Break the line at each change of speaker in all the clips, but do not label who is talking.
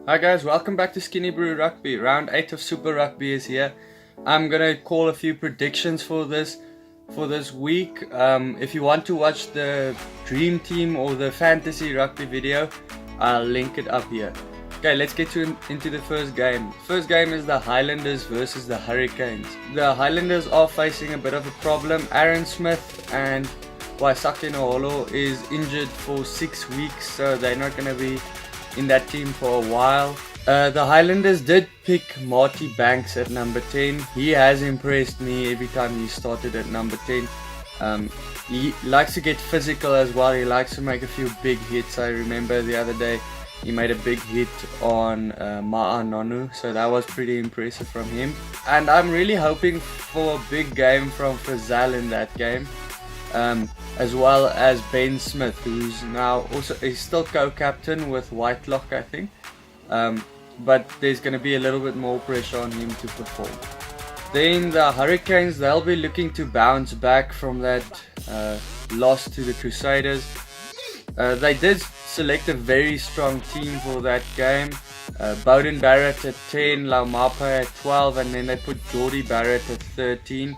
Hi guys, welcome back to Skinnybru Rugby. Round 8 of Super Rugby is here. I'm gonna call a few predictions for this week. If you want to watch the Dream Team or the Fantasy Rugby video, I'll link it up here. Okay, let's get into the first game. First game is the Highlanders versus the Hurricanes. The Highlanders are facing a bit of a problem. Aaron Smith and Waisake Noholo is injured for 6 weeks, so they're not gonna be in that team for a while. The Highlanders did pick Marty Banks at number 10. He has impressed me every time he started at number 10. He likes to get physical as well. He likes to make a few big hits. I remember the other day he made a big hit on Ma'a Nonu, so that was pretty impressive from him. And I'm really hoping for a big game from Frizell in that game. As well as Ben Smith, who's now also is still co-captain with Whitelock, I think. But there's going to be a little bit more pressure on him to perform. Then the Hurricanes, they'll be looking to bounce back from that loss to the Crusaders. They did select a very strong team for that game. Bowden Barrett at 10, Laumapa at 12, and then they put Geordie Barrett at 13.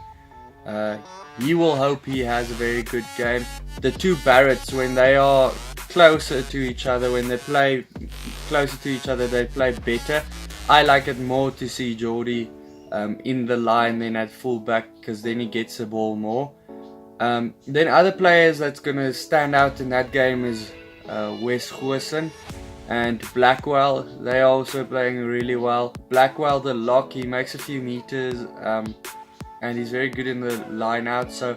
He will hope he has a very good game. The two Barretts, when they are closer to each other, when they play closer to each other, they play better. I like it more to see Geordie in the line than at fullback, because then he gets the ball more. Then other players that's going to stand out in that game is Wes Goosen and Blackwell. They are also playing really well. Blackwell, the lock, he makes a few meters. And he's very good in the line out, so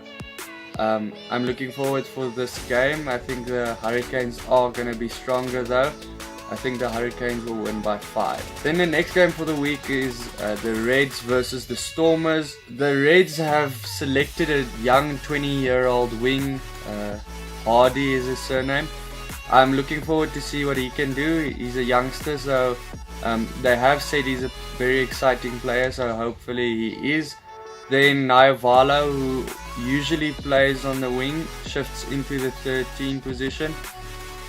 I'm looking forward for this game. I think the Hurricanes are going to be stronger though. I think the Hurricanes will win by 5. Then the next game for the week is the Reds versus the Stormers. The Reds have selected a young 20-year-old wing, Hardy is his surname. I'm looking forward to see what he can do. He's a youngster, so they have said he's a very exciting player, so hopefully he is. Then Naivala, who usually plays on the wing, shifts into the 13 position.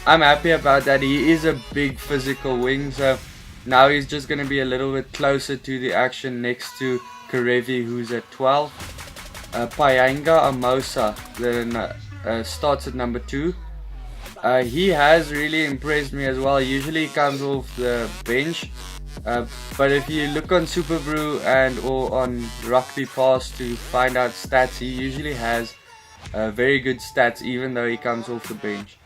I'm happy about that. He is a big physical wing, so now he's just going to be a little bit closer to the action next to Karevi, who's at 12. Payanga Amosa then starts at number 2. He has really impressed me as well. Usually he comes off the bench. But if you look on Superbru and or on Rugby Pass to find out stats, he usually has very good stats even though he comes off the bench.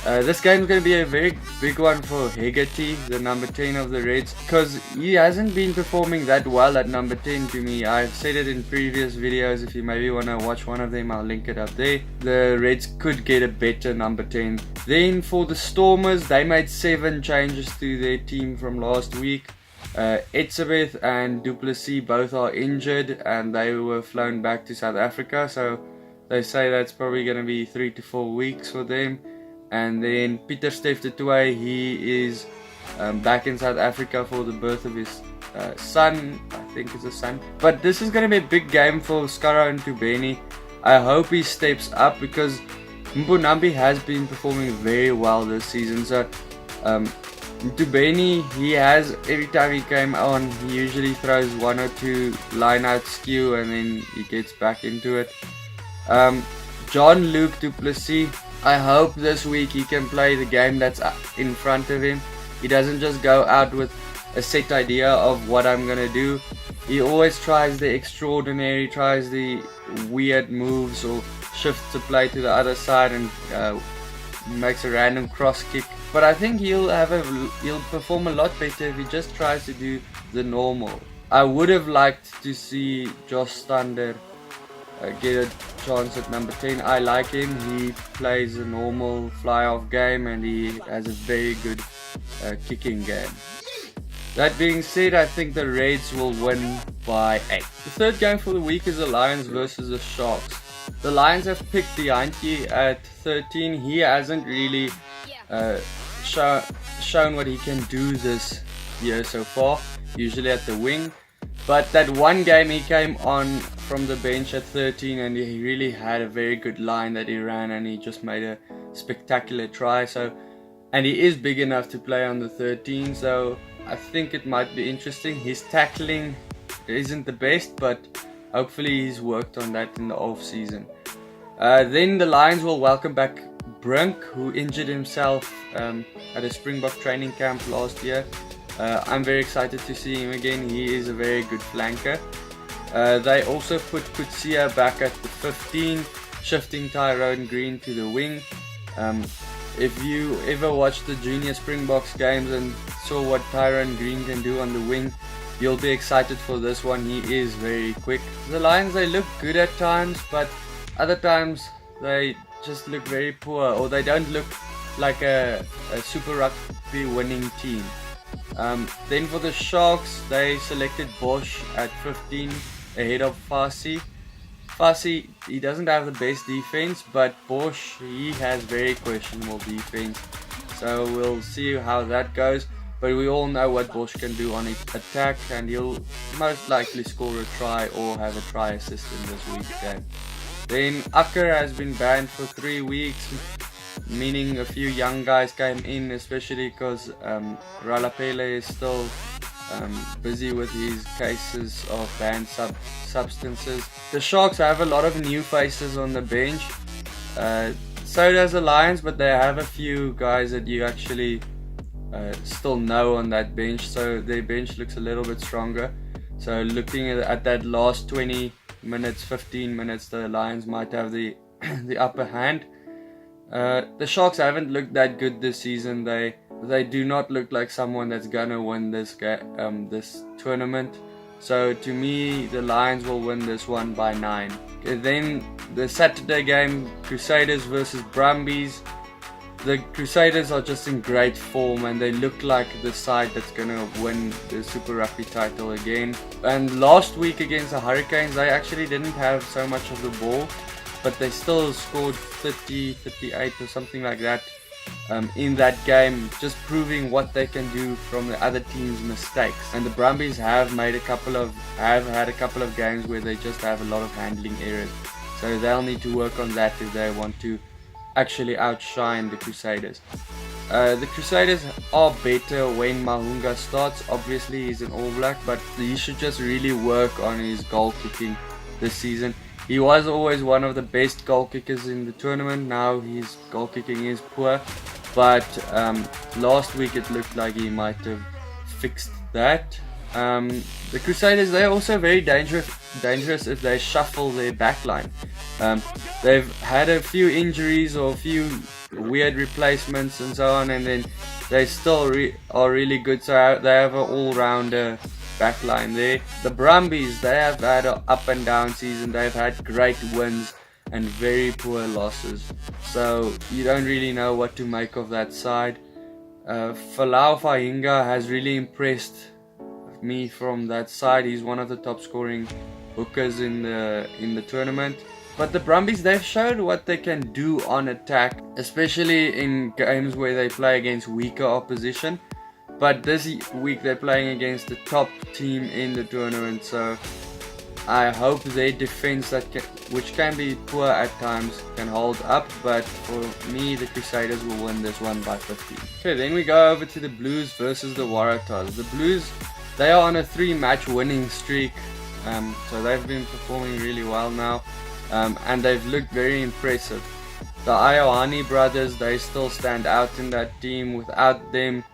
This game is going to be a very big one for Hegarty, the number 10 of the Reds, because he hasn't been performing that well at number 10 to me. I've said it in previous videos. If you maybe want to watch one of them, I'll link it up there. The Reds could get a better number 10. Then for the Stormers, they made 7 changes to their team from last week. Etzebeth and Duplessis both are injured and they were flown back to South Africa, so they say that's probably going to be 3 to 4 weeks for them. And then Pieter Steff de Toey, he is back in South Africa for the birth of his son, I think it's a son. But this is going to be a big game for Skara and Tubeni. I hope he steps up because Mpunambi has been performing very well this season. So Tubeni, he has, every time he came on, he usually throws 1 or 2 line out skew and then he gets back into it. Jean-Luc Duplessis, I hope this week he can play the game that's in front of him. He doesn't just go out with a set idea of what I'm going to do. He always tries the extraordinary, tries the weird moves or shifts to play to the other side and makes a random cross kick. But I think he'll perform a lot better if he just tries to do the normal. I would have liked to see Josh Stander get a chance at number 10. I like him. He plays a normal fly-off game and he has a very good kicking game. That being said, I think the Reds will win by 8. The third game for the week is the Lions versus the Sharks. The Lions have picked Diantye at 13. He hasn't really shown what he can do this year so far, usually at the wing. But that one game he came on from the bench at 13 and he really had a very good line that he ran and he just made a spectacular try. So and he is big enough to play on the 13, so I think it might be interesting. His tackling isn't the best, but hopefully he's worked on that in the off season. Then the Lions will welcome back Brink, who injured himself at a Springbok training camp last year. I'm very excited to see him again. He is a very good flanker. They also put Kutsia back at the 15, shifting Tyrone Green to the wing. If you ever watched the junior Springboks games and saw what Tyrone Green can do on the wing, you'll be excited for this one. He is very quick. The Lions, they look good at times, but other times they just look very poor, or they don't look like a Super Rugby winning team. Then for the Sharks, they selected Bosch at 15 ahead of Fassi. Fassi, he doesn't have the best defense, but Bosch, he has very questionable defense. So we'll see how that goes. But we all know what Bosch can do on attack, and he'll most likely score a try or have a try assist in this week's game. Then Akker has been banned for 3 weeks, meaning a few young guys came in, especially because Ralapele is still busy with his cases of banned substances. The Sharks have a lot of new faces on the bench. So does the Lions, but they have a few guys that you actually still know on that bench, so their bench looks a little bit stronger. So looking at that last 20 minutes, 15 minutes, the Lions might have the the upper hand. The Sharks haven't looked that good this season. They do not look like someone that's gonna win this tournament. So to me, the Lions will win this one by 9. Okay, then the Saturday game, Crusaders versus Brumbies. The Crusaders are just in great form, and they look like the side that's gonna win the Super Rugby title again. And last week against the Hurricanes, they actually didn't have so much of the ball, but they still scored 30, 38 or something like that in that game, just proving what they can do from the other team's mistakes. And the Brumbies have had a couple of games where they just have a lot of handling errors, so they'll need to work on that if they want to actually outshine the Crusaders. The Crusaders are better when Mahunga starts. Obviously he's an All Black, but he should just really work on his goal kicking this season. He was always one of the best goal kickers in the tournament. Now his goal kicking is poor, but last week it looked like he might have fixed that. The Crusaders, they're also very dangerous if they shuffle their backline. They've had a few injuries or a few weird replacements and so on, and then they still are really good, so they have an all-rounder backline there. The Brumbies, they have had an up and down season. They've had great wins and very poor losses, so you don't really know what to make of that side. Falau Fahinga has really impressed me from that side. He's one of the top scoring hookers in the tournament. But the Brumbies, they've showed what they can do on attack, especially in games where they play against weaker opposition. But this week they're playing against the top team in the tournament, so I hope their defense, which can be poor at times, can hold up. But for me, the Crusaders will win this one by 15. Okay, then we go over to the Blues versus the Waratahs. The Blues, they are on a 3-match winning streak, so they've been performing really well now, and they've looked very impressive. The Ioane brothers, they still stand out in that team. Without them,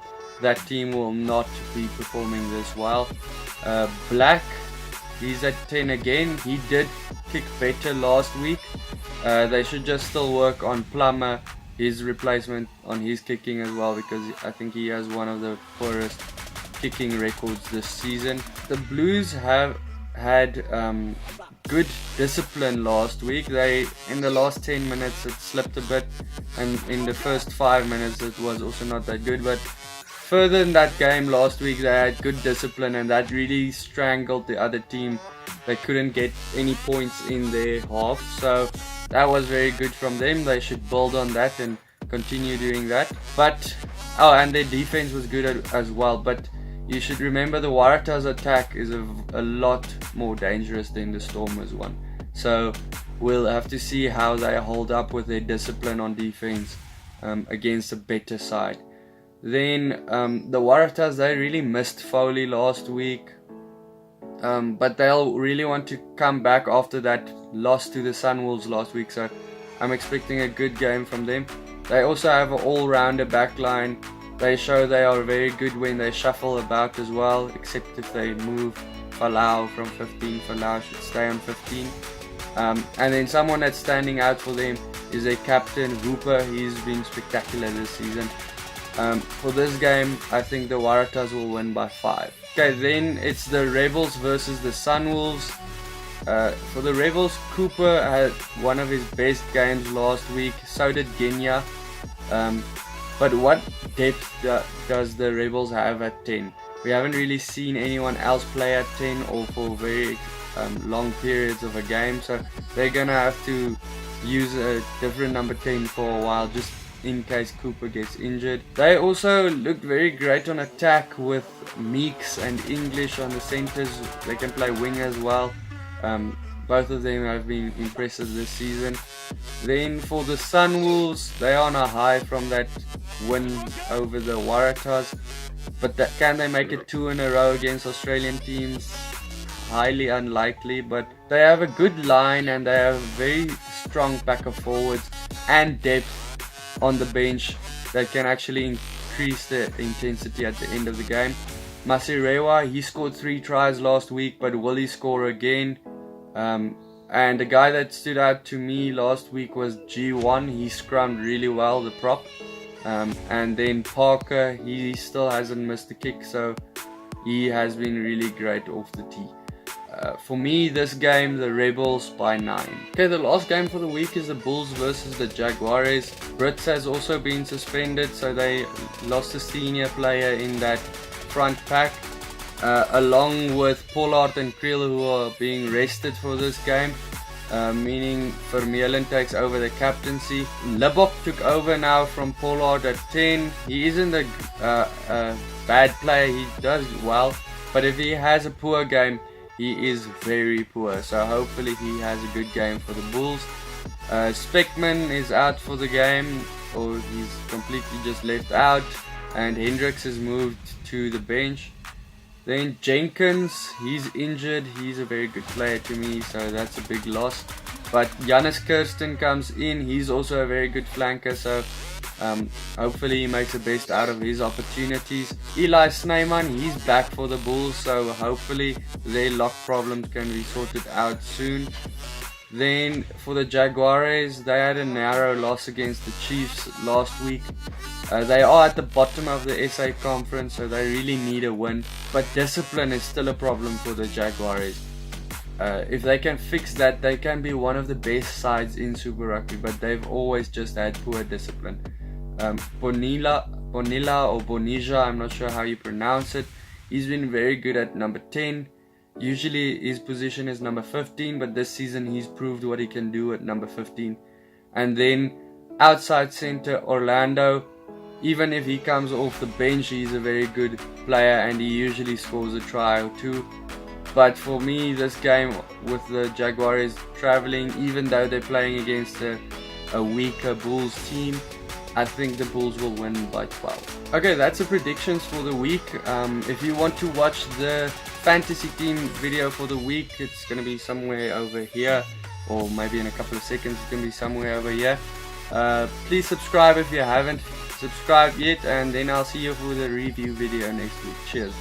that team will not be performing this well. Black, he's at 10 again. He did kick better last week. They should just still work on Plummer, his replacement, on his kicking as well, because I think he has one of the poorest kicking records this season. The Blues have had good discipline last week. They, in the last 10 minutes, it slipped a bit, and in the first 5 minutes it was also not that good, but further in that game last week they had good discipline, and that really strangled the other team. They couldn't get any points in their half, so that was very good from them. They should build on that and continue doing that. But and their defense was good as well, but you should remember the Waratahs attack is a lot more dangerous than the Stormers one. So we'll have to see how they hold up with their discipline on defense against a better side. Then the Waratahs, they really missed Foley last week. But they'll really want to come back after that loss to the Sunwolves last week, so I'm expecting a good game from them. They also have an all-rounder backline. They show they are very good when they shuffle about as well, except if they move Falau from 15. Falau should stay on 15. And then someone that's standing out for them is their captain, Hooper. He's been spectacular this season. For this game, I think the Waratahs will win by 5. Okay, then it's the Rebels versus the Sunwolves. For the Rebels, Cooper had one of his best games last week, so did Genya. But what depth does the Rebels have at 10? We haven't really seen anyone else play at 10 or for very long periods of a game, so they're gonna have to use a different number 10 for a while, just in case Cooper gets injured. They also looked very great on attack with Meeks and English on the centers. They can play wing as well. Both of them have been impressive this season. Then for the Sunwolves, they are on a high from that win over the Waratahs, but can they make it 2 in a row against Australian teams? Highly unlikely, but they have a good line and they have a very strong pack of forwards and depth on the bench that can actually increase the intensity at the end of the game. Masirewa, he scored 3 tries last week, but will he score again? And the guy that stood out to me last week was G1. He scrummed really well, the prop. And then Parker, he still hasn't missed a kick, so he has been really great off the tee. For me, this game, the Rebels by 9. Okay, the last game for the week is the Bulls versus the Jaguares. Brits has also been suspended, so they lost a senior player in that front pack, along with Pollard and Creel, who are being rested for this game, meaning Vermeulen takes over the captaincy. Libbok took over now from Pollard at 10. He isn't a bad player, he does well, but if he has a poor game, he is very poor, so hopefully he has a good game for the Bulls. Speckman is out for the game, or he's completely just left out, and Hendricks has moved to the bench. Then Jenkins, he's injured. He's a very good player to me, so that's a big loss. But Janus Kirsten comes in. He's also a very good flanker, so hopefully he makes the best out of his opportunities. Eli Snyman, he's back for the Bulls, so hopefully their lock problems can be sorted out soon. Then for the Jaguares, they had a narrow loss against the Chiefs last week. They are at the bottom of the SA conference, so they really need a win. But discipline is still a problem for the Jaguares. If they can fix that, they can be one of the best sides in Super Rugby, but they've always just had poor discipline. Bonilla or Bonija, I'm not sure how you pronounce it. He's been very good at number 10. Usually his position is number 15, but this season he's proved what he can do at number 15. And then outside center Orlando, even if he comes off the bench, he's a very good player and he usually scores a try or two. But for me, this game with the Jaguares traveling, even though they're playing against a weaker Bulls team, I think the Bulls will win by 12. Okay, that's the predictions for the week. If you want to watch the fantasy team video for the week, it's going to be somewhere over here, or maybe in a couple of seconds it's going to be somewhere over here. Please subscribe if you haven't subscribed yet, and then I'll see you for the review video next week. Cheers.